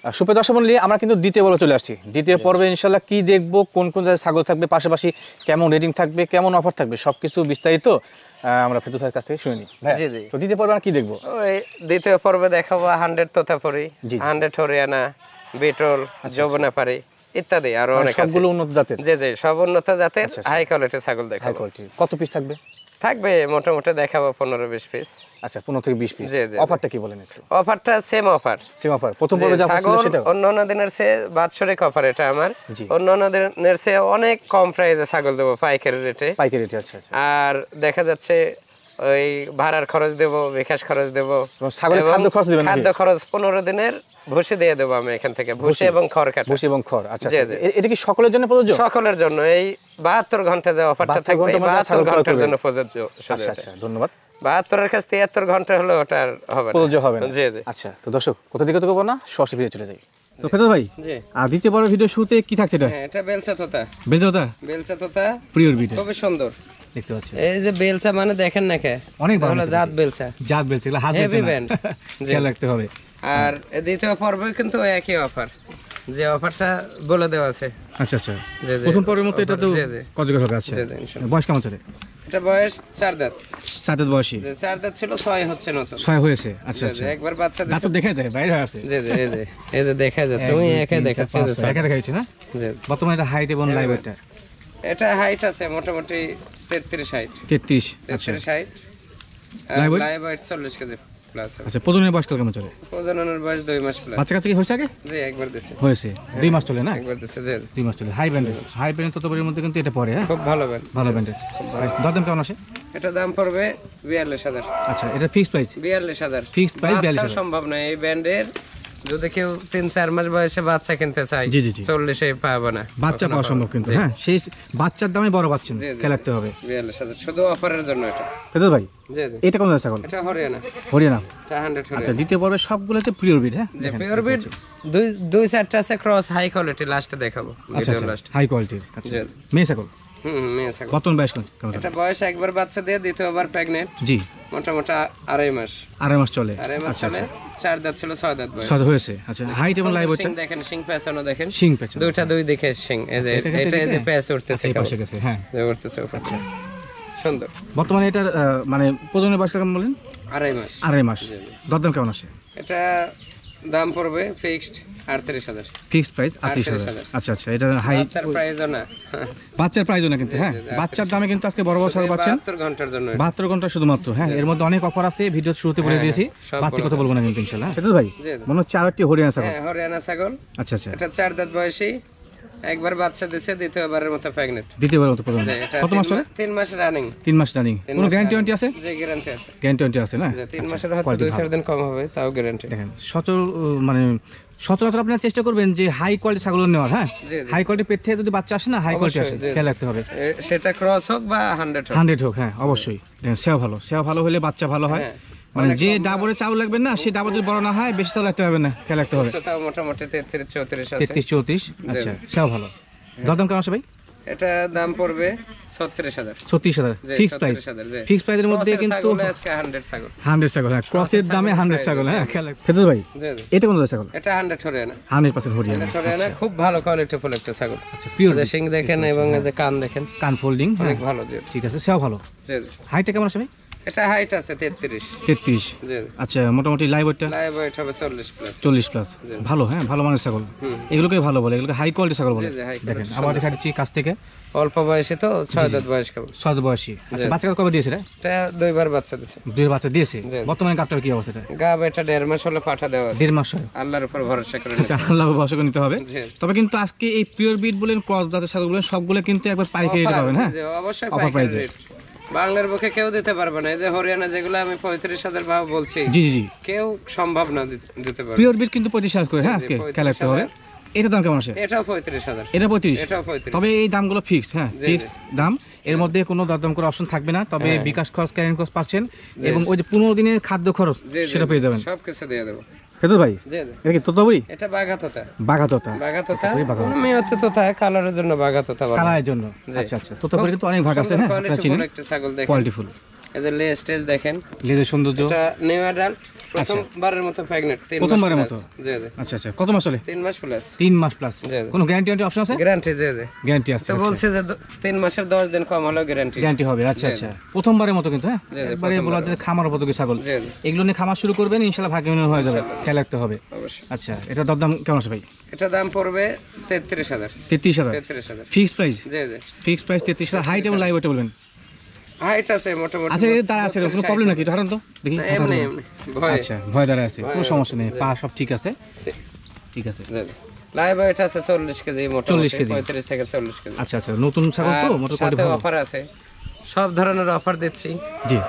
সুপ্রিয় দর্শক মণ্ডলী, আমরা কিন্তু দ্বিতীয় পর্বে চলে আসছি। দ্বিতীয় পর্বে ইনশাল্লাহ কি দেখবো, কোন কোন জায়গায় ছাগল থাকবে, পাশাপাশি কেমন রেটিং থাকবে, কেমন অফার থাকবে, সবকিছু বিস্তারিত আমরা ফেদু ভাইয়ের কাছ থেকে শুনে নিই। জি জি। তো দ্বিতীয় পর্বে আমরা কি দেখবো? ওই দ্বিতীয় পর্বে দেখাবো 100 তোতাপুরি, 100 হরিয়ানা, বিটল, যৌবনাপাড়ি ইত্যাদি আরো অনেক আছে। সবগুলো উন্নত জাতের? জি জি, সব উন্নত জাতের হাই কোয়ালিটির ছাগল দেখাবো। High quality. কত পিস থাকবে? থাকবে মোটামুটি দেখাবো 15-20 পিস। আচ্ছা, 15 থেকে 20 পিস। জি জি। অফারটা কি বলেন একটু? অফারটা সেম অফার। Same offer. প্রথম পর্বে যা ছিল সেটা অন্যান্য দিনের চেয়ে বাৎসরিক অফার এটা আমার। অন্যান্য দিনের চেয়ে অনেক কম প্রাইসে ছাগল দেবো পাইকারি রেটে। পাইকারি রেটে? আচ্ছা আচ্ছা। আর দেখা যাচ্ছে ওই ভাড়ার খরচ দেবো, বিকাশ খরচ দেবো, ছাগলের খাদ্য খরচ দিবেন? খাদ্য খরচ 15 দিনের ভুসি দিয়ে দেবো আমি এখান থেকে, ভুসি এবং খড় কাটা। ভুসি এবং খড়। আচ্ছা, এটা কি সকলের জন্য প্রযোজ্য? সকলের জন্য। এই 72 ঘন্টা যে অফারটা থাকবে 72 ঘন্টার জন্য প্রযোজ্য। আচ্ছা আচ্ছা, ধন্যবাদ। 72 এর কাছে 73 ঘন্টা হলো ওটা হবে না, প্রযোজ্য হবে না। জি জি। আচ্ছা, তো দর্শক কোথা থেকে করবো না, সরাসরি ভিডিও চলে যাই। তো ফেদু ভাই, জি, আর দ্বিতীয় পর্বের ভিডিও শুরুতে কি থাকছে এটা? এটা বেলচা তোতা। বেলচা তোতা প্রিয়র বিট, খুব সুন্দর দেখতে পাচ্ছেন। এই যে বেলচা মানে দেখেন না কে, অনেক বড় জাত বেলচা। জাত বেলচা, এগুলো হাত বেলচা না, খেয়াল রাখতে হবে। আর দ্বিতীয় পর্বে কিন্তু একই অফার, যে অফারটা বলে দেওয়া আছে। আচ্ছা আচ্ছা, প্রথম পর্বের মতো এটা তো কতজন হবে? আচ্ছা, বয়স কেমন চলে? এটা বয়স 4 দাঁত। 4 দাঁত বয়সী? 4 দাঁত ছিল, 6 হচ্ছে নতুন। 6 হয়েছে? আচ্ছা আচ্ছা। একবার বাচ্চা দাঁত তো দেখা যায়, বাইরে আছে। জি জি, এই যে দেখা যাচ্ছে, ওই একাই দেখাচ্ছে, একা দেখাইছে না? জি। বর্তমানে এটা হাইট এবং লাইভ ওয়েটটা? এটা হাইট আছে মোটামুটি 33 হাইট। 33? আচ্ছা, 33 height. Live weight 40 KG plus. আচ্ছা, প্রজননের বয়স কেমন চলে? প্রজননের বয়স 2 মাস প্লাস। বাচ্চা কাচ্চা কি হয়েছে আগে? জি, একবার দিয়েছে। হয়েছে 2 মাস চলে না? একবার দিয়েছে, জি 2 মাস চলে। হাই ব্যান্ডের তোতাপুরির মধ্যে কিন্তু এটা পড়ে। হ্যাঁ, খুব ভালো ব্যান্ড, ভালো ব্যান্ডের। দাম কেমন আসে? এটা দাম পড়বে 42000। আচ্ছা, এটা ফিক্সড প্রাইস? 42000 fixed price. 42000 সম্ভব না এই ব্যান্ডের। যদি কেউ 3-4 মাস বয়সে বাচ্চা কিনতে চায়, 40 এ পাবে না, বাচ্চা পাওয়া সম্ভব। কিন্তু হ্যাঁ, সেই বাচ্চার দামে বড় পাচ্ছেন, খেয়াল রাখতে হবে। 42000 শুধু অফারের জন্য এটা। ফেদু ভাই, জি জি, এটা কোন ছাগল? এটা হরিয়ানা। হরিয়ানা, এটা 100 হরিয়ানা। আচ্ছা, দ্বিতীয় পর্বে সবগুলোতে পিওর বিট? হ্যাঁ, যে পিওর বিট 2-4টা আছে ক্রস হাই কোয়ালিটি, লাস্টে দেখাবো। আচ্ছা, হাই কোয়ালিটির। আচ্ছা, মেয়ে ছাগল? মেয়ে ছাগল। বর্তমান বয়স কেমন? এটা বয়স একবার বাচ্চা দিয়ে দ্বিতীয়বার প্রেগন্যান্ট। জি, মোটামুটি 2.5 মাস। 2.5 মাস চলে? আচ্ছা, 4 দাঁত ছিল, 6 দাঁত বয়স। 6 হয়েছে। আচ্ছা, হাইট এবং লাইভ ওয়েটটা দেখেন, শিং পেছানো দেখেন, শিং পেছানো দুইটা দুই দিকে শিং। এই যে এটা এই যে পেছ উঠতেছে, এই পাশে গেছে। হ্যাঁ, উঠতেছে। আচ্ছা, সুন্দর। বর্তমানে এটার মানে প্রজননের বয়স কেমন বলেন? 2.5 মাস। 2.5 মাস। দরদাম কেমন আসে? এটা দাম পড়বে ফিক্সড 38000। Fixed price 38000। আচ্ছা আচ্ছা, এটা হাই বাচ্চার প্রাইসও না, বাচ্চার প্রাইসও না কিন্তু। হ্যাঁ, বাচ্চার দামে কিন্তু আজকে বড় বড় ছাগল পাচ্ছেন 72 ঘন্টার জন্য। 72 ঘন্টা শুধুমাত্র। হ্যাঁ, এর মধ্যে অনেক অফার আছে, ভিডিও শুরুতে বলে দিয়েছি, বাড়তি কথা বলবো না কিন্তু ইনশাআল্লাহ। ফেদু ভাই, মনে হচ্ছে আরেকটি হরিয়ানা ছাগল? হ্যাঁ, হরিয়ানা ছাগল। আচ্ছা আচ্ছা, এটা 4 দাঁত বয়সী, একবার বাচ্চা দিয়েছে, দ্বিতীয়বারের মতো প্রেগন্যান্ট। দ্বিতীয়বারের মতো প্রজনন। কত মাস চলে? 3 মাস রানিং। 3 মাস রানিং। কোনো গ্যারান্টি আছে? জি, গ্যারান্টি আছে। গ্যারান্টি আছে না? 3 মাসের হয়তো 2-4 দিন কম হবে, তাও গ্যারান্টি। দেখেন, মানে সচরাচর আপনারা চেষ্টা করবেন যে হাই কোয়ালিটি ছাগল নেওয়ার। হ্যাঁ, হাই কোয়ালিটি পেট থেকে যদি বাচ্চা আসে না, হাই কোয়ালিটি আসে, খেয়াল রাখতে হবে। সেটা ক্রস হোক বা 100 হোক। হ্যাঁ, অবশ্যই। দেখেন, সেও ভালো হলে বাচ্চা ভালো হয়। মানে যে ডাবরে চাউল লাগবে না, সেই ডাবর যদি বড় না হয়, বেশি চাউল রাখতে হবে না, খেয়াল রাখতে হবে। মোটামুটি 33-34 আছে। 33-34। আচ্ছা, সেও ভালো। দরদাম কেমন আসে ভাই? এটা দাম পড়বে 36000। 36000 ফিক্সড প্রাইস? ফিক্সড প্রাইসের মধ্যে কিন্তু আজকে 100 ছাগল। 100 ছাগল, হ্যাঁ, ক্রসের দামে 100 ছাগল। হ্যাঁ, খেয়াল রাখতে। ফেদু ভাই, এটা কোন ছাগল? এটা 100 হরিয়ানা। 100% হরিয়ানা। খুব ভালো কোয়ালিটি ফুল একটা ছাগল। আচ্ছা, পিওর শিং দেখেন এবং এই যে কান দেখেন, কান ফোল্ডিং অনেক ভালো। জি, ঠিক আছে, সেও ভালো। জি, হাইটটা কেমন আছে ভাই? এটা হাইট আছে 33। 33? জি। আচ্ছা, মোটামুটি লাইভ ওয়েটটা? লাইভ ওয়েট হবে 40 প্লাস। 40 প্লাস। ভালো। হ্যাঁ, ভালো মানের ছাগল। এগুলোকে ভালো বলে, এগুলোকে হাই কোয়ালিটি ছাগল বলে। দেখেন, আবার দেখা দিচ্ছি কাছ থেকে। অল্প বয়সে তো 6 দাঁত বয়স কেবল। 6 দাঁত বয়সী। আচ্ছা, বাচ্চা কবে দিয়েছে? এটা 2বার বাচ্চা দিয়েছে। 2 বাচ্চা দিয়েছে। বর্তমানে গাবটার কি অবস্থা? গাব এটা 1.5 মাস হলো পাঠা দেওয়া আছে। 1.5 মাস হয়। আল্লাহর উপর ভরসা করে। আচ্ছা, আল্লাহর ভরসা করে নিতে হবে। তবে কিন্তু আজকে এই পিওর বিট বলেন, ক্রস জাতের ছাগল বলেন, সবগুলো কিন্তু একবার পাইকারি রেটে পাবেন। হ্যাঁ, অবশ্যই পাইকারি রেট। বাংলার বুকে কেউ দিতে পারবে না। এই যে হরিয়ানা যেগুলো আমি 35000 ভাব বলছি, জি জি, কেউ সম্ভব না দিতে পারবে। পিওর বিট কিন্তু 35000 করে। হ্যাঁ, আজকে খেয়াল রাখতে হবে। এটা দাম কেমন আসে? এটাও 35000। এটা 35? এটাও 35। তবে এই দামগুলো ফিক্সড। হ্যাঁ, ফিক্সড দাম। এর মধ্যে কোনো দরদাম করার অপশন থাকবে না। তবে বিকাশ খরচ, ক্যারিং খরচ পাচ্ছেন, এবং ওই যে 15 দিনের খাদ্য খরচ সেটা পেয়ে যাবেন। সবকিছু দিয়ে দেব। ফেদু ভাই, এটা কি তোতাপুরি? এটা বাঘা তোতা। বাঘা তোতা? বাঘা তোতা। মেয়তে তোতা, কালারের জন্য বাঘা তোতা বলে। কালারের জন্য? আচ্ছা আচ্ছা, তোতাপুরি কিন্তু অনেক ভাগ আছে। হ্যাঁ, আপনারা চিনেন, কোয়ালিটিফুল। এই যে লে স্টেজ দেখেন, লেজের সৌন্দর্য। এটা নিউ অ্যাডাল্ট, প্রথমবারের মতো প্রেগন্যান্ট, প্রথমবারের মতো। জি জি। আচ্ছা আচ্ছা, কত মাস চলে? 3 মাস প্লাস। 3 মাস প্লাস। জি জি। কোনো গ্যারান্টি অপশন আছে? গ্যারান্টি, জি জি। গ্যারান্টি আছে। তো বলছে যে 3 মাসের 10 দিন কম হলেও গ্যারান্টি। গ্যারান্টি হবে। আচ্ছা আচ্ছা, প্রথমবারের মতো কিন্তু, হ্যাঁ, জি জি, একবারে বলা যায় খামার উপযোগী ছাগল। জি জি। এগুলো নিয়ে খামার শুরু করবেন, ইনশাআল্লাহ ভাগ্য মনে হয়ে যাবে, খেয়াল রাখতে হবে। অবশ্যই। আচ্ছা, এটা দরদাম কেমন আছে ভাই? এটা দাম পড়বে 33,000। 33,000 33,000 ফিক্সড প্রাইস? জি জি। Fixed price 33,000। হাইট এবং লাইভ ওয়েট বলবেন? হাইট আছে মোটামুটি। আচ্ছা, তারা আছে, কোনো প্রবলেম নাকি? ধরেন তো দেখি। না, এমনি এমনি ভয়। আচ্ছা, ভয় দ্বারা আছে, কোনো সমস্যা নেই, পা সব ঠিক আছে। ঠিক আছে। জি জি। লাইভ ওয়েট আছে 40 কেজি, মোটামুটি 40 কেজি। 35 থেকে 40 কেজি। আচ্ছা আচ্ছা, নতুন ছাগল তো, মোটামুটি সাথে ভালো। অফার আছে, সব ধরনের অফার দিচ্ছি। জি।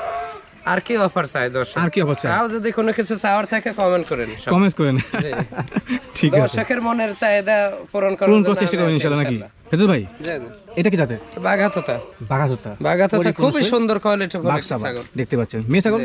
আর কি অফার চাই দর্শক? আর কি অফার চাই? তাও যদি কোনো কিছু চাওয়ার থাকে কমেন্ট করেন, কমেন্ট করেন। ঠিক আছে, দর্শকের মনের চাহিদা পূরণ পূরণ করার করার চেষ্টা করবেন ইনশাআল্লাহ, নাকি ফেদুল ভাই? জি জি। এটা কি জাতের? বাঘাতোতা। বাঘাতোতা খুবই সুন্দর কোয়ালিটি ফুল ছাগল দেখতে পাচ্ছেন। মেয়ে ছাগল?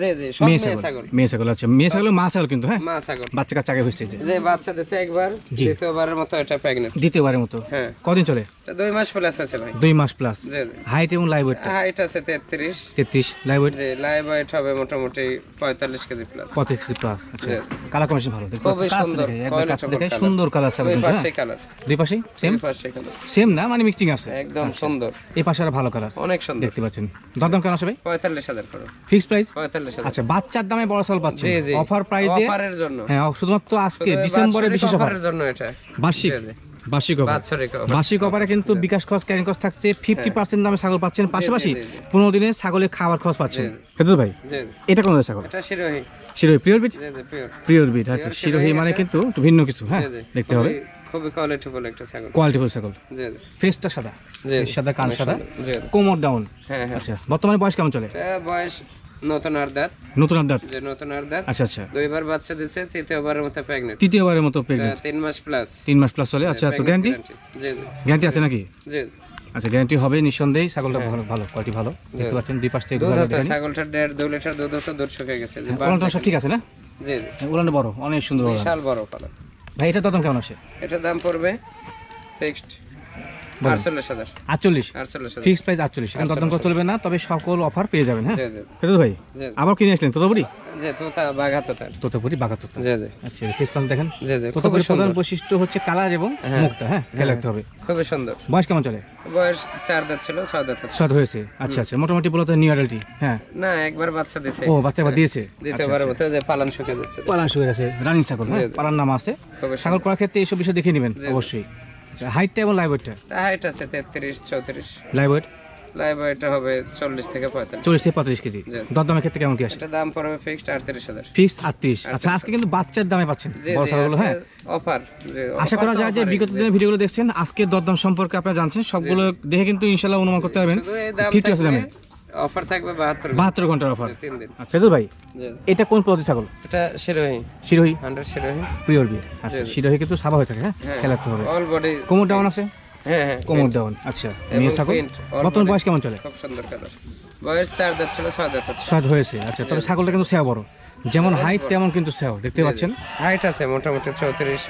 জি জি, সব মেয়ে ছাগল। মেয়ে ছাগল। আচ্ছা, মেয়ে ছাগল, মা ছাগল কিন্তু, হ্যাঁ, মা ছাগল। বাচ্চা কাচ্চা আগে হচ্ছে যে বাচ্চা দিয়েছে একবার, দ্বিতীয়বারের মতো এটা প্রেগন্যান্ট। দ্বিতীয়বারের মতো? হ্যাঁ। কদিন চলে? এটা 2 মাস প্লাস আছে ভাই। 2 মাস প্লাস। জি জি। হাইট এবং লাইভ ওয়েট? হাইট আছে 33। 33। Live weight? জি, লাইভ ওয়েট হবে মোটামুটি 45 কেজি প্লাস। 45 kg plus. আচ্ছা, কালার কম্বিনেশন ভালো, দেখতে খুবই পাচ্ছেন। সুন্দর, একবার কাছ থেকে সুন্দর কালার ছাগল কিন্তু, হ্যাঁ। কালার দুই পাশেই সেম? দুই পাশে কালার সেম না, মানে মিক্সিং আছে একদম সুন্দর। এই পাশে আর ভালো কালার, অনেক সুন্দর দেখতে পাচ্ছেন। দরদাম কেমন আছে ভাই? 45,000 করে ফিক্স প্রাইস? 45,000। আচ্ছা, বাচ্চার দামে বড় ছাগল পাচ্ছেন জি জি, অফার প্রাইসে। অফারের জন্য, হ্যাঁ, শুধুমাত্র আজকে ডিসেম্বরের বিশেষ অফারের জন্য এটা বার্ষিক। বার্ষিক অফারে কিন্তু বিকাশ খরচ, ক্যারিং কস্ট থাকছে, 50% দামে ছাগল পাচ্ছেন, পাশাপাশি 15 দিনে ছাগলের খাবার খরচ পাচ্ছেন। ফেদুল ভাই, এটা কোন ছাগল? এটা শিরোহী। Sirohi pure breed? জি জি, পিওর। Pure breed. আচ্ছা, শিরোহী মানে কিন্তু একটু ভিন্ন কিছু, হ্যাঁ, দেখতে হবে। খুবই কোয়ালিটিফুল একটা ছাগল, কোয়ালিটিফুল ছাগল। জি জি। ফেসটা সাদা, জি সাদা, কান সাদা, জি। কোমর ডাউন। হ্যাঁ হ্যাঁ। আচ্ছা, বর্তমানে বয়স কেমন চলে? এটা বয়স নতুন আর দাঁত। নতুন আর দাঁত? যে নতুন আর দাঁত। আচ্ছা আচ্ছা। 2বার বাচ্চা দিয়েছে, তৃতীয়বারের মতো প্রেগন্যান্ট। তৃতীয়বারের মতো প্রেগন্যান্ট। 3 মাস প্লাস। 3 মাস প্লাস চলে। আচ্ছা, তো গ্যারান্টি? জি জি। গ্যারান্টি আছে নাকি? জি। আচ্ছা, গ্যারান্টি হবে নিঃসন্দেহে। ছাগলটা ভালো, ভালো কোয়ালিটি ভালো, দেখতে পাচ্ছেন। দুই পাশ থেকে ছাগলটার 1.5-2 লিটার দুধ হতো, দুধ শুকিয়ে গেছে। উলানটা সব ঠিক আছে না? জি জি। উলানটা বড়, অনেক সুন্দর উলান, বিশাল বড় কালার। ভাই এটা দাম কেমন আছে? এটা দাম পড়বে ফিক্সড 48,000। 48 fixed price 48। এখন দাম কত চলবে না, তবে সকল অফার পেয়ে যাবেন, হ্যাঁ। জি জি। ফেদুল ভাই, আবার কিনে আসলেন তোতাপুরি? জি, তোতা বাঘাতোতা। তোতাপুরি, বাঘাতোতা। জি জি। আচ্ছা, ফেস পাঁচ দেখেন। জি জি, তোতাপুরি প্রধান বৈশিষ্ট্য হচ্ছে কালার এবং মুখটা, হ্যাঁ, খেয়াল রাখতে হবে। খুবই সুন্দর। বয়স কেমন চলে? বয়স 4 দাঁত ছিল, 6 দাঁত হচ্ছে। 7 হয়েছে। আচ্ছা আচ্ছা, মোটামুটি বলতে নিউ অ্যাডাল্টি, হ্যাঁ। না, একবার বাচ্চা দিয়েছে। ও, বাচ্চা একবার দিয়েছে। দ্বিতীয়বারের মতো যে পালান শুকিয়ে যাচ্ছে। পালান শুয়ে গেছে, রানিং ছাগল, হ্যাঁ, পালান নাম আছে। ছাগল করার ক্ষেত্রে এইসব বিষয় দেখে নেবেন অবশ্যই। আচ্ছা, হাইটটা এবং লাইভ ওয়েটটা? হাইট আছে 33-34। Live weight? লাইভ ওয়েট হবে 40 থেকে 45। 40 থেকে 35 কেজি। দরদামের ক্ষেত্রে কেমন কি আসে? এটা দাম পড়বে ফিক্সড 38,000। ফিক্সড 38। আচ্ছা, আজকে কিন্তু বাচ্চার দামে পাচ্ছেন বড় ছাগল, হ্যাঁ। অফার। আশা করা যায় যে বিগত দিনের ভিডিওগুলো দেখছেন, আজকে দরদাম সম্পর্কে আপনারা জানছেন, সবগুলো দেখে কিন্তু ইনশাআল্লাহ অনুমান করতে পারবেন। 50% দামে অফার থাকবে 72 ঘন্টার অফার। 3 দিন। আচ্ছা, ফেদুল ভাই, এটা কোন প্রজাতির ছাগল? এটা শিরোহী। Sirohi 100 Sirohi, pure breed. আচ্ছা, শিরোহী কিন্তু সাদা হয়ে থাকে, হ্যাঁ, খেয়াল রাখতে হবে। অল বডি কোমর ডাউন আছে? হ্যাঁ হ্যাঁ, কোমর ডাউন। আচ্ছা, মেয়ে ছাগল। বর্তমান বয়স কেমন চলে? খুব সুন্দর কালার। বয়স 4 দাঁত ছিল, 6 দাঁত হচ্ছে। 7 হয়েছে। আচ্ছা, তবে ছাগলটা কিন্তু সেও বড়, যেমন হাইট তেমন কিন্তু সেও, দেখতে পাচ্ছেন। হাইট আছে মোটামুটি 34-35।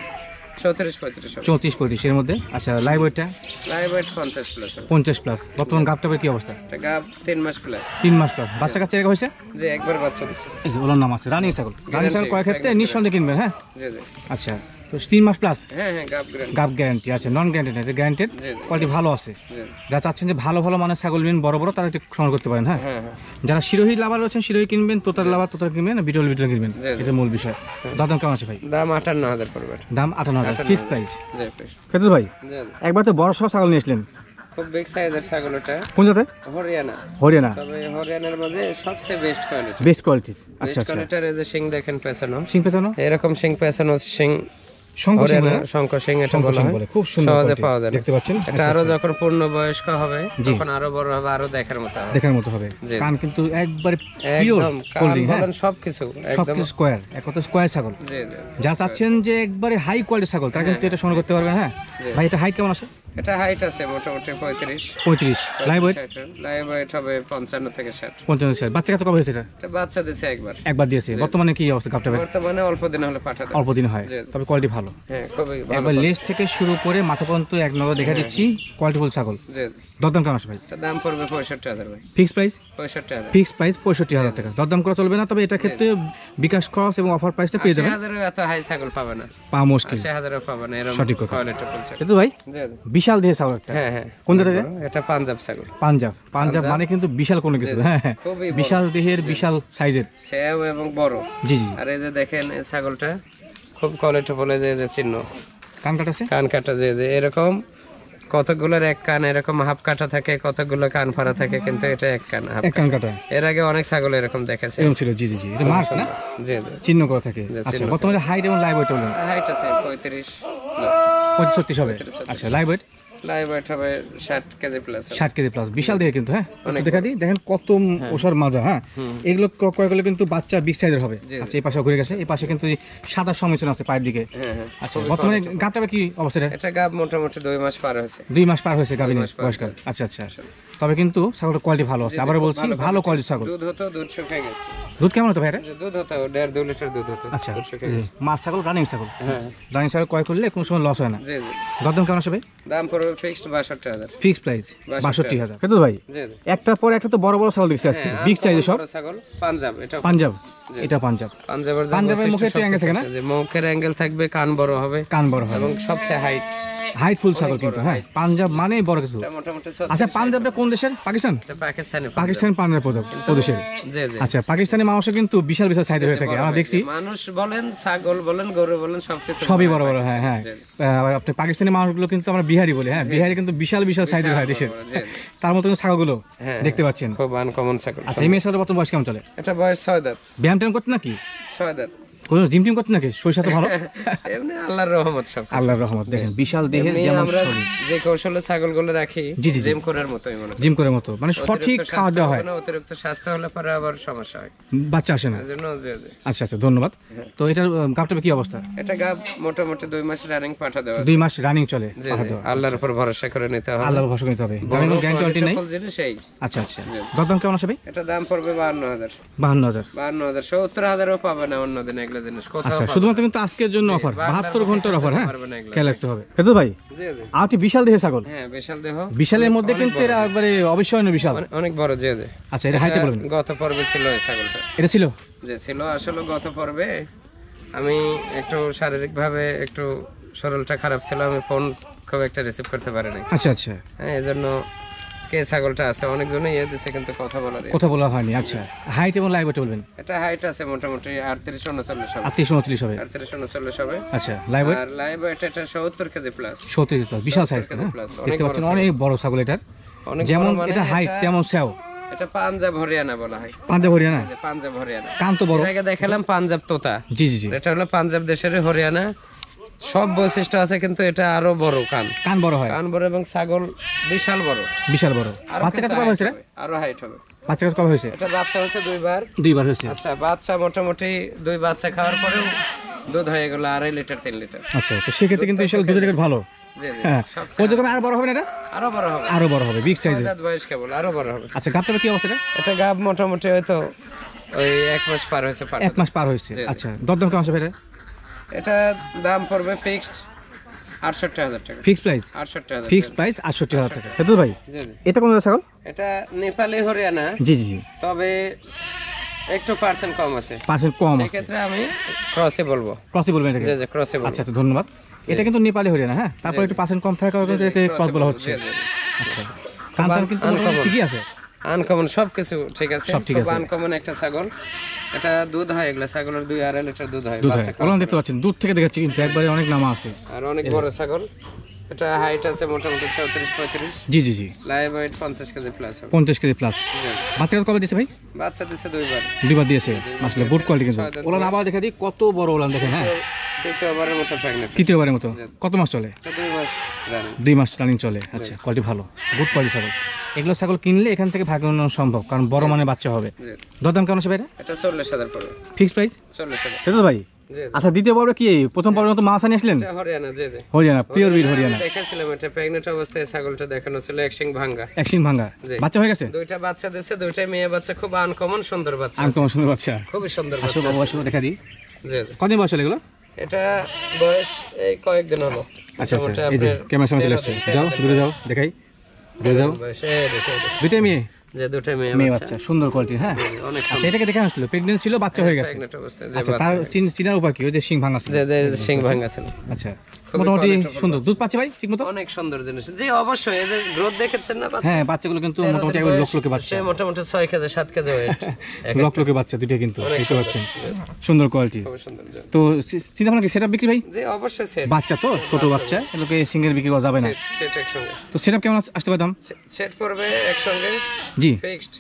34-35 এর মধ্যে। আচ্ছা, লাইভ ওয়েটটা? Live weight 50 plus. 50 প্লাস। বর্তমান গাবটাপের কি অবস্থা? এটা গাব 3 মাস প্লাস। 3 মাস প্লাস। বাচ্চা কাচ্চা এরকম হয়েছে? যে একবার বাচ্চা দিছে। এই যে ওলার নাম আছে, রানিং ছাগল। রানিং ছাগল কয় ক্ষেত্রে নিঃসন্দেহে কিনবেন, হ্যাঁ। জি জি। আচ্ছা, তো 3 মাস প্লাস? হ্যাঁ হ্যাঁ, গাব গ্যারান্টি। গাব গ্যারান্টি। আচ্ছা, নন গ্যারান্টেড না, গ্যারান্টেড, কোয়ালিটি ভালো আছে। জি। যারা চাচ্ছেন যে ভালো ভালো মানের ছাগল কিনবেন বড় বড়, তারা একটু সংগ্রহ করতে পারেন, হ্যাঁ। হ্যাঁ হ্যাঁ। যারা শিরোহী লাভার রয়েছেন, শিরোহী কিনবেন, তোতার লাভার তোতার কিনবেন, বিটল কিনবেন, এটা মূল বিষয়। দাম কেমন আছে ভাই? দাম 58,000 পড়বে। দাম 58,000 ফিক্সড প্রাইস। জি ফিক্স। ফেদুল ভাই, জি। একবার তো বড় সহ ছাগল নিয়ে আসলেন, খুব বিগ সাইজের ছাগল এটা। কোন জাতের? হরিয়ানা। হরিয়ানা। তবে হরিয়ানার মাঝে সবচেয়ে বেস্ট কোয়ালিটি। Best quality. আচ্ছা বেস্ট আচ্ছা। কোয়ালিটির এই যে শিং দেখেন পেছানো। সিং পেছানো? এরকম শিং পেছানো, শিং হরিয়ানা শঙ্খ সিং এটা বলা হয়। খুব সুন্দর সহজে পাওয়া যায়, দেখতে পাচ্ছেন। এটা আরো যখন পূর্ণ বয়স্ক হবে তখন আরো বড় হবে, আরো দেখার মতো হবে। দেখার মতো হবে। কান কিন্তু একবারে পিওর একদম, কান বলেন সবকিছু একদম স্কয়ার, এক কথা স্কয়ার ছাগল। জি জি। যা চাচ্ছেন যে একবারে হাই কোয়ালিটির ছাগল, তারা কিন্তু এটা সংগ্রহ করতে পারবেন, হ্যাঁ। ভাই, এটা হাইট কেমন আছে? এটা হাইট আছে মোটামুটি 35 35 লাইভ ওয়েট লাইভ ওয়েট হবে 55 থেকে 60। 55 বাচ্চা কত কবে হয়েছে এটা? এটা বাচ্চা দিয়েছে একবার দিয়েছে। বর্তমানে কি অবস্থা গাবটা? বর্তমানে অল্প দিন হলে পাঠা দেয়। অল্প দিন হয়, তবে কোয়ালিটি ভালো। হ্যাঁ খুবই ভালো। একবার লেজ থেকে শুরু করে মাথা পর্যন্ত এক নজর দেখা দিচ্ছি কোয়ালিটিফুল ছাগল। জি দরদাম কেমন আছে ভাই? এটা দাম পড়বে 65,000 ভাই। Fix price 65,000। ফিক্স প্রাইস 65,000 টাকা। দরদাম করা চলবে না, তবে এটা ক্ষেত্রে বিকাশ ক্রস এবং অফার প্রাইসটা পেয়ে যাবেন। 80,000 এত হাই ছাগল পাবে না, পা মুশকিল। 80,000 পাবে না এরকম সঠিক কথা। কোয়ালিটি ফুল ছাগল। কিন্তু ভাই জি বিশাল দেহের ছাগল একটা। হ্যাঁ হ্যাঁ। কোন জাতের? এটা পাঞ্জাব ছাগল। পাঞ্জাব মানে কিন্তু বিশাল কোনো কিছু। হ্যাঁ খুবই বড়। বিশাল দেহের, বিশাল সাইজের। সেও এবং বড়। জি জি। আর এই যে দেখেন এই ছাগলটা খুব কোয়ালিটি বলে যে চিহ্ন কান কাটা আছে, কান কাটা যে এরকম কতগুলোর এক কান এরকম হাফ কাটা থাকে, কতগুলো কান ফাড়া থাকে, কিন্তু এটা এক কান হাফ এক কান কাটা। এর আগে অনেক ছাগল এরকম দেখেছে এরকম ছিল। জি জি জি। এটা মার্ক না? জি জি। চিহ্ন করা থাকে। জি, আচ্ছা, চিহ্ন বর্তমানে হাইট এবং লাইভ ওয়েট বলেন? হাইট আছে 35 প্লাস। 35-36 হবে। আচ্ছা, লাইভ ওয়েট লাইভ ওয়েট হবে 60 কেজি প্লাস। 60 kg plus. বিশাল দেহে কিন্তু। হ্যাঁ একটু দেখা দিই, দেখেন কত ওষার মাজা। হ্যাঁ এগুলো ক্রয় করলে কিন্তু বাচ্চা বিগ সাইজের হবে। আচ্ছা, এই পাশে ঘুরে গেছে, এই পাশে কিন্তু সাদা সংমিশ্রণ আছে পায়ের দিকে। হ্যাঁ হ্যাঁ। আচ্ছা, বর্তমানে গাবটা কি অবস্থা? এটা গাব মোটামুটি 2 মাস পার হয়েছে। 2 মাস পার হয়েছে গাবিনের বয়সকাল। আচ্ছা আচ্ছা। তবে কিন্তু ছাগলটা কোয়ালিটি ভালো আছে। আবার বলছি ভালো কোয়ালিটির ছাগল। দুধ শুকিয়ে গেছে। দুধ কেমন হতো ভাই এটা? দুধ হতো 1.5-2 লিটার দুধ হতো। আচ্ছা, দুধ শুকিয়ে গেছে। মাছ ছাগল, রানিং ছাগল। হ্যাঁ রানিং ছাগল ক্রয় করলে কোনো সময় লস হয় না। জি জি। দরদাম কেমন আছে ভাই? দাম পড়বে ফিক্সড 62,000। Fix price 62,000। কিন্তু ভাই জি জি। একটার পর একটা তো বড় বড় ছাগল দেখছি আজকে, বিগ সাইজের সব। বড় ছাগল পাঞ্জাব। এটা পাঞ্জাব, এটা পাঞ্জাব। পাঞ্জাবের মুখে একটু অ্যাঙ্গেল থাকে না? যে মুখের অ্যাঙ্গেল থাকবে, কান বড় হবে, কান বড় হবে এবং সবচেয়ে হাইট ফুল ছাগল কিন্তু। হ্যাঁ পাঞ্জাব মানে বড় কিছু। এটা মোটামুটি আচ্ছা, পাঞ্জাবটা কোন দেশের? পাকিস্তান? এটা পাকিস্তানি। পাকিস্তান পাঞ্জাব প্রদেশের। জি জি। আচ্ছা, পাকিস্তানি মানুষও কিন্তু বিশাল বিশাল সাইজের হয়ে থাকে আমরা দেখছি। মানুষ বলেন, ছাগল বলেন, গরু বলেন, সবকিছু সবই বড় বড়। হ্যাঁ হ্যাঁ। আবার আপনি পাকিস্তানি মানুষগুলো কিন্তু আমরা বিহারি বলি। হ্যাঁ, বিহারি কিন্তু বিশাল বিশাল সাইজের হয় দেশের। তার মতো কিন্তু ছাগলগুলো দেখতে পাচ্ছেন। খুব আনকমন ছাগল। আচ্ছা, এই মেয়ের বর্তমান বয়স কেমন চলে? এটা বয়স 6 দাঁত। ব্যায়াম ট্যাম করতে নাকি? 6 দাঁত। কোনো জিম টিম করতে নাকি? শরীর তো ভালো। এমনি আল্লাহর রহমত সব। আল্লাহর রহমত। দেখেন বিশাল দেহের যেমন আমরা শরীর। যে কৌশলে ছাগলগুলো রাখি জি, জি, জি। জিম করার মতোই মনে হয়। জিম করার মতো, মানে সঠিক খাওয়া দাওয়া হয়। অতিরিক্ত স্বাস্থ্য হলে পরে আবার সমস্যা হয়, বাচ্চা আসে না। এজন্য জি জি। আচ্ছা আচ্ছা, ধন্যবাদ। তো এটার গাবটার কি অবস্থা? এটা গাব মোটামুটি 2 মাস রানিং পাঠা দেওয়া আছে। 2 মাস রানিং চলে। জি জি। আল্লাহর উপর ভরসা করে নিতে হবে। আল্লাহর ভরসা নিতে হবে। দামে কোনো গ্যারান্টি ওয়ারেন্টি নাই? সেই। আচ্ছা আচ্ছা। দরদাম কেমন আছে ভাই? এটা দাম পড়বে 52,000। 52,000। 52,000। 70,000ও পাবে না অন্য দিন এগুলো জিনিস কোথাও। আচ্ছা, শুধুমাত্র কিন্তু আজকের জন্য অফার, 72 ঘন্টার অফার। হ্যাঁ, খেয়াল রাখতে হবে। কিন্তু ভাই জি জি। আর কি বিশাল দেহের ছাগল? হ্যাঁ বিশাল দেহ। বিশালের মধ্যে কিন্তু এরা একবারে অবিস্মরণীয় বিশাল। অনেক বড়। জি জি। আচ্ছা, এটা হাইটে বলবেন? গত পর্বে ছিল এই ছাগলটা। এটা ছিল? যে ছিল আসলে গত পর্বে আমি একটু শারীরিকভাবে একটু শরীরটা খারাপ ছিল, আমি ফোন খুব একটা রিসিভ করতে পারি নাই। আচ্ছা আচ্ছা। হ্যাঁ, এজন্য কে ছাগলটা আছে অনেকজনই দিচ্ছে, কিন্তু কথা বলা হয়নি। আচ্ছা, হাইট এবং লাইভ ওয়েট বলবেন? এটা হাইট আছে মোটামুটি 38-39 হবে। 38-39 হবে। 38-39 হবে। আচ্ছা, লাইভ ওয়েট? আর লাইভ ওয়েট এটা 70 কেজি প্লাস। 70 প্লাস, বিশাল সাইজ। দেখতে পাচ্ছেন অনেক বড় ছাগল এটা। যেমন এটা হাইট তেমন সেও। এটা পাঞ্জাব হরিয়ানা বলা হয়। পাঞ্জাব হরিয়ানা? পাঞ্জাব হরিয়ানা। কান তো বড়। এর আগে দেখালাম পাঞ্জাব তোতা। জি জি জি। এটা হলো পাঞ্জাব দেশের হরিয়ানা। সব বৈশিষ্ট্য আছে, কিন্তু এটা আরো বড়। কান বড় হয়। কান বড় এবং ছাগল বিশাল বড়। বিশাল বড়। বাচ্চা কত হয়েছে? আরো হাইট হবে। বাচ্চা কত হয়েছে? এটা বাচ্চা হয়েছে 2 বার। 2 বার হয়েছে। আচ্ছা, বাচ্চা মোটামুটি 2 বাচ্চা খাওয়ার পরেও দুধ হয়ে গেল 2.5 লিটার 3 লিটার। আচ্ছা, তো সেক্ষেত্রে কিন্তু ইনশাআল্লাহ দুধের রেট ভালো। জি জি। হ্যাঁ, ওই রকম আরো বড় হবে না? এটা আরো বড় হবে। আরো বড় হবে, বিগ সাইজের। দাঁত বয়স কেবল, আরো বড় হবে। আচ্ছা, গাবটার কি অবস্থা? এটা গাব মোটামুটি হয়তো ওই 1 মাস পার হয়েছে। 1 মাস পার হয়েছে। আচ্ছা, দরদাম কেমন আছে এটা? এটা দাম পড়বে ফিক্সড 68,000 টাকা। Fix price? 68,000। ফিক্স প্রাইস 68,000 টাকা। কিন্তু ভাই জি জি। এটা কোন ছাগল? এটা নেপালি হরিয়ানা। জি জি জি। তবে একটু পার্সেন্ট কম আছে। পার্সেন্ট কম আছে। এই ক্ষেত্রে আমি ক্রসে বলবো। ক্রসে বলবেন এটাকে? জি জি, ক্রসে বলবো। আচ্ছা, তো ধন্যবাদ। এটা কিন্তু নেপালি হরিয়ানা। হ্যাঁ, তারপর একটু পার্সেন্ট কম থাকার কারণে এটাকে ক্রস বলা হচ্ছে। আচ্ছা, কানটা কিন্তু ঠিকই আছে। আনকমন সবকিছু ঠিক আছে। সব ঠিক আছে। আনকমন একটা ছাগল। এটা দুধ হয়, এগুলা ছাগলের 2.5 লিটার দুধ হয়। দুধ হয়। ওলান দেখতে পাচ্ছেন, দুধ থেকে দেখাচ্ছি কিন্তু একবারে অনেক নামা আছে। আর অনেক বড় ছাগল। এটা হাইট আছে মোটামুটি 34-35। জি জি জি। লাইভ ওয়েট 50 কেজি প্লাস হবে। 50 কেজি প্লাস। বাচ্চা কবে দিয়েছে ভাই? বাচ্চা দিচ্ছে 2 বার। 2 বার দিয়েছে। আসলে গুড কোয়ালিটি কিন্তু। ওলান আবার দেখা দিই কত বড় ওলান দেখেন। হ্যাঁ, দ্বিতীয়বারের মতো প্রেগন্যান্ট। তৃতীয়বারের মতো। কত মাস চলে? 2 মাস রানিং। 2 মাস রানিং চলে। আচ্ছা, কোয়ালিটি ভালো, গুড কোয়ালিটি ছাগল। এগুলো ছাগল কিনলে এখান থেকে ভাগ্য উন্নয়ন সম্ভব, কারণ বড় মানের বাচ্চা হবে। দরদাম কেমন আছে ভাই? এটা 40,000 পড়বে। Fix price? 40,000। সেটা তো ভাই জি। আচ্ছা দ্বিতীয় পর্বে কি প্রথম পর্বের মতো মাছ নিয়ে আসলেন? এটা হরিয়ানা, জি জি, হরিয়ানা, পিওর ব্রিড হরিয়ানা। দেখেছিলাম এটা প্রেগনেন্ট অবস্থায় ছাগলটা দেখানো ছিল, এক শিং ভাঙা। এক শিং ভাঙা, জি। বাচ্চা হয়ে গেছে? দুইটা বাচ্চা দিয়েছে, দুইটাই মেয়ে বাচ্চা, খুব আনকমন সুন্দর বাচ্চা, আনকমন সুন্দর বাচ্চা, খুবই সুন্দর আসো বাচ্চা। বাবা, আসো দেখা দিই। জি জি। কদিন বয়স হলো এগুলো? এটা বয়স এই কয়েকদিন হলো। আচ্ছা আচ্ছা, মোটামুটি এই যে আপনার ক্যামেরার সামনে চলে আসছে, যাও দূরে যাও, দেখাই, দূরে যাও। বয়স এই দেখো, এই দেখো। দুইটা মেয়ে, যে দুটো মেয়ে মেয়ে বাচ্চা, বাচ্চা, সুন্দর কোয়ালিটি। হ্যাঁ অনেক আচ্ছা, এটাকে দেখে আসছিল প্রেগনেন্ট ছিল, বাচ্চা হয়ে গেছে। প্রেগনেন্ট অবস্থায় যে আচ্ছা, বাচ্চা তার হয়ে গেছে। চিনার উপায় কি? ওই যে শিং ভাঙা ছিল। যে শিং ভাঙা ছিল। আচ্ছা, খুবই মোটামুটি quality-full সুন্দর দুধ পাচ্ছে ভাই ঠিক মতো? অনেক সুন্দর জিনিস। জি অবশ্যই, এই যে গ্রোথ দেখেছেন না বাচ্চা? হ্যাঁ, বাচ্চাগুলো কিন্তু মোটামুটি একবার লোকে বাচ্চা, সে মোটামুটি 6 কেজি 7 কেজি ওয়েট। লোকে বাচ্চা দুইটা কিন্তু, অনেক দেখতে সুন্দর। পাচ্ছেন সুন্দর কোয়ালিটি। খুব সুন্দর জি। তো চিন্তা ভাবনা কি সেটা বিক্রি ভাই? জি অবশ্যই সেট। বাচ্চা তো ছোট বাচ্চা, এগুলোকে সিঙ্গেল বিক্রি করা যাবে না। সেট একসঙ্গে। তো সেটা কেমন আসতে পারে দাম? সেট পড়বে একসঙ্গে জি ফিক্সড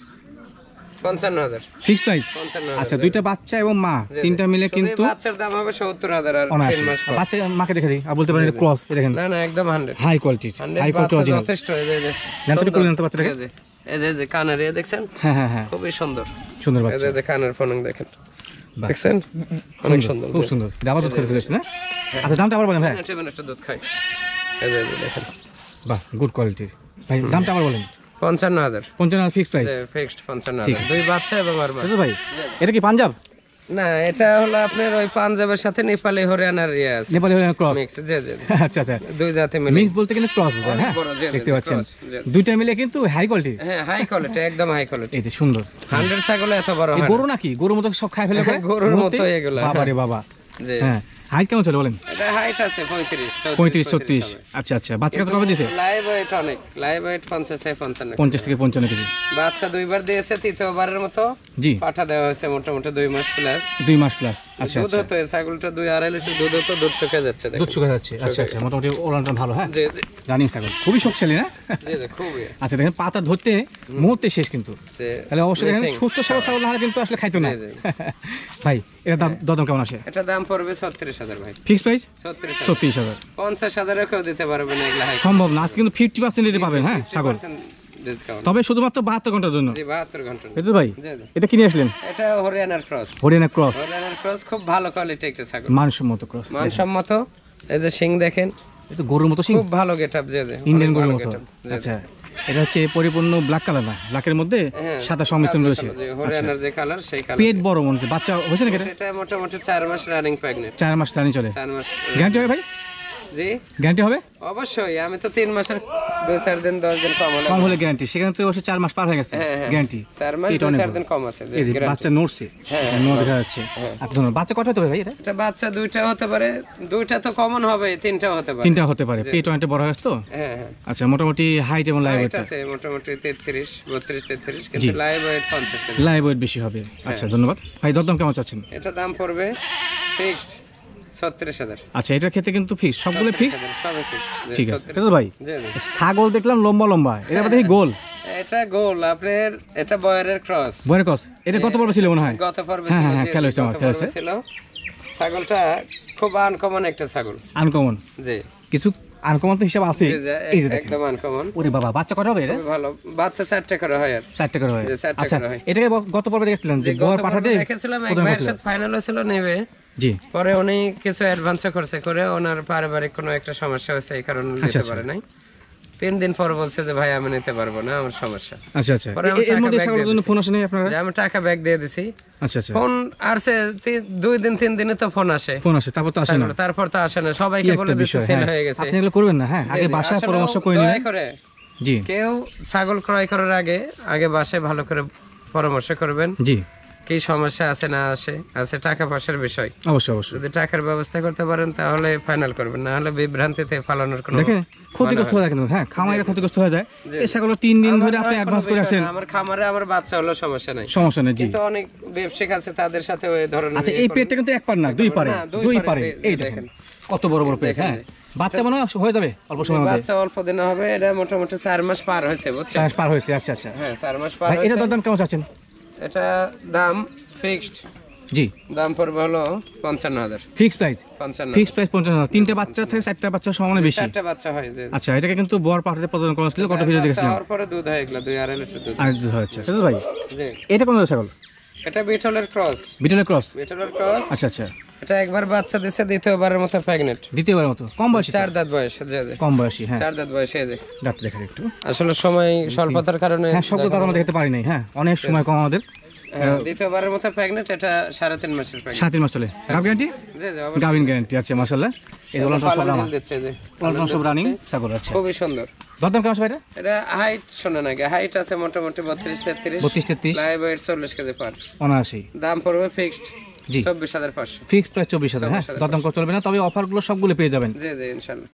55,000। Fixed price. 55,000। আচ্ছা, দুইটা বাচ্চা এবং মা জি, জি। তিনটা মিলে শুধু কিন্তু এই বাচ্চার দাম হবে 70,000 আর 3 অনায়াসে। মাস পর। বাচ্চা মাকে দেখে দিই, আর বলতে পারেন ক্রস, এই দেখেন না না একদম 100 হাই কোয়ালিটি, 100 হাই কোয়ালিটি বাচ্চা অরিজিনাল। যথেষ্ট। এই যে জানতে করলেন তো বাচ্চাটাকে? জি, জি। এই যে কানের এ দেখছেন, হ্যাঁ হ্যাঁ হ্যাঁ, খুবই সুন্দর। সুন্দর এই বাচ্চা, যে কানের ফলং দেখেন, বাহ, দেখছেন অনেক সুন্দর, খুব সুন্দর। ডাবল দুধ খেতে চলেছে না? আচ্ছা, দামটা আবার বলেন ভাই। মিনিটে দুধ খাই। এই যে দেখেন বাহ, গুড কোয়ালিটির ভাই, দামটা আবার বলেন। 55,000 55 ফিক্সড প্রাইস। ফিক্সড 55,000, দুই বাচ্চা এবং আর মা। ভাই এটা কি পাঞ্জাব? না এটা হলো আপনার ওই পাঞ্জাবের সাথে নেপালি হরিয়ানার ইয়ে আছে, নেপালি ক্রস? মিক্স। জি জি জি। আচ্ছা আচ্ছা, দুই জাতি মিলে মিক্স বলতে কিন্তু ক্রস বোঝায়। অনেক হ্যাঁ, বড়, জি, জি, দেখতে পাচ্ছেন cross, জি। দুইটা মিলে কিন্তু হাই কোয়ালিটি। হ্যাঁ হাই কোয়ালিটি, একদম হাই কোয়ালিটি। এই যে সুন্দর 100 ছাগল এত বড় এই হয় গরু নাকি? গরুর মতো সব খাই ফেলে করে? গরুর মুহূর্তে? মতো এগুলা। বাবা রে বাবা। জি। হ্যাঁ, হাইট কেমন চলে বলেন? এটা হাইট আছে 35 35 36। আচ্ছা আচ্ছা, বাচ্চা কত কবে দিয়েছে? লাইভ ওয়েট অনেক, লাইভ ওয়েট 50 থেকে 55। 50 থেকে 55 কেজি। বাচ্চা দুইবার দিয়েছে, তৃতীয়বারের মতো জি, পাঠা দেওয়া হয়েছে মোটামুটি 2 মাস প্লাস। 2 মাস প্লাস। আচ্ছা দুধ আচ্ছা, হতো এই ছাগলটা 2-2.5 লিটার দুধ হতো, দুধ শুকিয়ে যাচ্ছে দেখেন। দুধ শুকিয়ে যাচ্ছে। আচ্ছা আচ্ছা, মোটামুটি ওলানটা ভালো। হ্যাঁ, জি জি রানিং ছাগল, খুবই শক্তিশালী না? জি জি, খুবই। আচ্ছা, দেখেন পাতা ধরতে মুহূর্তে শেষ কিন্তু। জি। তাহলে অবশ্যই দেখেন Finishing। সুস্থ সবল ছাগল না হলে কিন্তু আসলে খাইতো না। জি, জি। ভাই এটা দাম দরদাম কেমন আসে? এটা দাম পড়বে 36,000 ভাই। Fixed price 36,000। 36,000। 50,000 কেউ দিতে পারবে না এগুলা হাই। সম্ভব না, আজকে কিন্তু 50% রেটে পাবেন। হ্যাঁ, ছাগল, ডিসকাউন্ট। তবে শুধুমাত্র 72 ঘন্টার জন্য। জি 72 ঘন্টা। বুঝলি ভাই, জি জি। এটা কিনে আসলেন? এটা হরিয়ানার ক্রস। হরিয়ানা ক্রস, হরিয়ানার ক্রস খুব ভালো কোয়ালিটি একটা ছাগল, মানসম্মত ক্রস। মানসম্মত। এই যে শিং দেখেন, এটা গরুর মতো সিং, খুব ভালো গেটআপ। জি জি, ইন্ডিয়ান অনেক গরুর ভালো মতো। getup। জি, জি। আচ্ছা, এটা হচ্ছে পরিপূর্ণ ব্ল্যাক কালার না, ব্ল্যাকের মধ্যে হ্যাঁ, সাদা সংমিশ্রণ রয়েছে। জি, হরিয়ানার যে কালার সেই কালার। পেট বড় মনে হচ্ছে, বাচ্চা হয়েছে নাকি? এটা মোটামুটি 4 মাস রানিং প্রেগনেন্ট। 4 মাস রানি চলে। 4 মাস। গ্যারান্টি হবে ভাই? জি গ্যারান্টি হবে? অবশ্যই, আমি তো 3 মাসের 2-4 দিন 10 দিন কম হলে। কম হলে গ্যারান্টি, সেখানে তো অবশ্য 4 মাস পার হয়ে গেছে হ্যাঁ, হ্যাঁ। গ্যারান্টি। 4 মাস এটা অনেক 2-4 বড়। দিন কম আছে। জি এই যে guarantee। বাচ্চা নড়ছে, হ্যাঁ, নোয়া দেখা যাচ্ছে। হ্যাঁ। আচ্ছা, ধন্যবাদ। বাচ্চা কত হতে পারে ভাই এটা? এটা বাচ্চা দুইটা হতে পারে, দুইটা তো কমন হবে, তিনটাও হতে পারে। 3টা হতে পারে, পেট অনেকটা বড় হয়ে গেছে তো। হ্যাঁ হ্যাঁ। আচ্ছা, মোটামুটি হাইট এবং লাইভ হাইট ওয়েট, আছে মোটামুটি 32-33, কিন্তু live weight 50 KG. Live weight বেশি হবে। আচ্ছা, ধন্যবাদ ভাই। দরদাম কেমন চাচ্ছেন? এটা দাম পড়বে ফিক্সড 36,000। আচ্ছা, এটা খেতে কিন্তু ফিক্স, সবগুলো ফিক্স। সবই fixed। জি, ঠিক আছে, 36,000 এটা তো ভাই জি জি। ছাগল দেখলাম লম্বা লম্বা, এটা দেখি গোল এটা গোল আপনার, এটা বয়ারের ক্রস। বয়ের কস, এটা কত পর্ব ছিল মনে হয়? গত পর্বে হ্যাঁ, ছিল, হ্যাঁ, জি, খেয়াল হয়েছে আমার, গত খেয়াল পর্বে হয়েছে। ছিল। ছাগলটা খুব আনকমন একটা ছাগল। আনকমন, জি কিছু আনকমন তো হিসাব আছে। জি, জি, এই যে দেখেন, একদম আনকমন। ওরে বাবা, বাচ্চা কত হবে এটা? খুবই ভালো বাচ্চা, 4টা করে হয় আর। 4টা করে হয়। জি, 4টা আচ্ছা, করে হয়। এটাকে গত পর্বে দেখছিলেন যে গত বয় পাঠাতে পর্বে দেখেছিলাম, এক ভাইয়ের সাথে ফাইনাল হয়েছিল নেবে। জি, পরে উনি কিছু অ্যাডভান্স করছে, করে ওনার পারিবারিক কোনো একটা সমস্যা হয়েছে, এই কারণে নিতে পারে নাই। 3 দিন পর বলছে যে ভাই আমি নিতে পারবো না, আমার সমস্যা। আচ্ছা আচ্ছা, পরে আমি এর টাকা মধ্যে back ছাগলের দিয়ে জন্য দিছি। ফোন আসে নাই আপনারা? যে আমি টাকা ব্যাক দিয়ে দিছি। আচ্ছা আচ্ছা, ফোন আসছে 2 দিন 3 দিনে তো ফোন আসে, ফোন আসে, তারপর তো আসে না। তারপর তো আসে না, কি সবাইকে একটা বলে দিচ্ছে বিষয়, সেল হ্যাঁ। হয়ে গেছে। আপনি এগুলো করবেন না, হ্যাঁ, আগে জি, জি, বাসায় আসলে পরামর্শ করে দয়া নিন। করে জি কেউ ছাগল ক্রয় করার আগে বাসায় ভালো করে পরামর্শ করবেন, জি, কি সমস্যা আছে না আছে টাকা পয়সার বিষয়। অবশ্যই অবশ্যই। যদি টাকার ব্যবস্থা করতে পারেন তাহলে ফাইনাল করবেন, না হলে বিভ্রান্তিতে ফালানোর কোনো। দেখেন ক্ষতিগ্রস্ত হয়ে যায় কিন্তু, হ্যাঁ, খামারে ক্ষতিগ্রস্ত হয়ে যায়। এই ছাগল 3 দিন ধরে আপনি অ্যাডভান্স করে আসেন, আমার খামারে আমার বাচ্চা হলো সমস্যা নাই, সমস্যা নেই। জি, কিন্তু অনেক ব্যবসায়িক আছে তাদের সাথে ওই ধরনের। আচ্ছা, এই পেটটা কিন্তু এক পার না, 2 পারে, না, 2 দুই পারে। পারে, এই দেখেন। দেখেন কত বড় বড় পেট। দেখেন, হ্যাঁ, বাচ্চা মনে হয় হয়ে যাবে অল্প সময়ের মধ্যে। বাচ্চা অল্প দিনে হবে, এটা মোটামুটি 4 মাস পার হয়েছে, বুঝছেন? 4 মাস পার হয়েছে। আচ্ছা আচ্ছা, হ্যাঁ 4 মাস পার ভাই এটা হয়েছে। দরদাম কেমন চাচ্ছেন? এটা দাম ফিক্সড, জি, দাম পড়বে হলো 55,000। Fix price, 55। Fix price 55,000। 3টে বাচ্চা থেকে 4টা বাচ্চা সমানে বেশি। 4টা বাচ্চা হয় যে। আচ্ছা, এটাকে কিন্তু বর পাঠাতে প্রদান করা ছিল, কত ভিডিও দেখেছিলাম। তারপরে দুধ হয় এগুলা 2-2.5 লিটার দুধ। আর দুধ হচ্ছে সেটা ভাই। জি এটা কোন ছাগল? এটা বিটলের ক্রস। বিটলের ক্রস। বিটলের ক্রস। আচ্ছা আচ্ছা। এটা একবার বাচ্চা দিছে, দ্বিতীয়বারের মতো প্রেগনেন্ট। দ্বিতীয়বারের মতো কম বয়সী? 4 দাঁত বয়স। কম বয়সী, হ্যাঁ 4 দাঁত বয়সে। যে দাঁত দেখা একটু, আসলে সময় স্বল্পতার কারণে হ্যাঁ সব তো আমরা দেখতে পারি নাই। হ্যাঁ অনেক সময় কম আমাদের। দ্বিতীয়বারের মতো প্রেগনেন্ট। এটা 3.5 মাসের প্রেগনেন্ট। 7 মাস চলে। Gov guarantee? জি জি অবশ্যই গাভিন গ্যারান্টি আছে মাশাআল্লাহ। এই দোলন সব রানিং দিচ্ছে। যে দোলন সব রানিং ছাগল আছে, খুবই সুন্দর। দরদাম কেমন ভাই? এটা হাইট শোনা নাকি, হাইট আছে মোটামুটি 32-33। 32-33, লাইভ ওয়েট 40 কেজি পার। 79। দাম পড়বে ফিক্সড জি 24,500। Fixed price 24,000। হ্যাঁ দরদাম করা চলবে না, তবে অফারগুলো সবগুলো পেয়ে যাবেন। জি জি ইনশাআল্লাহ।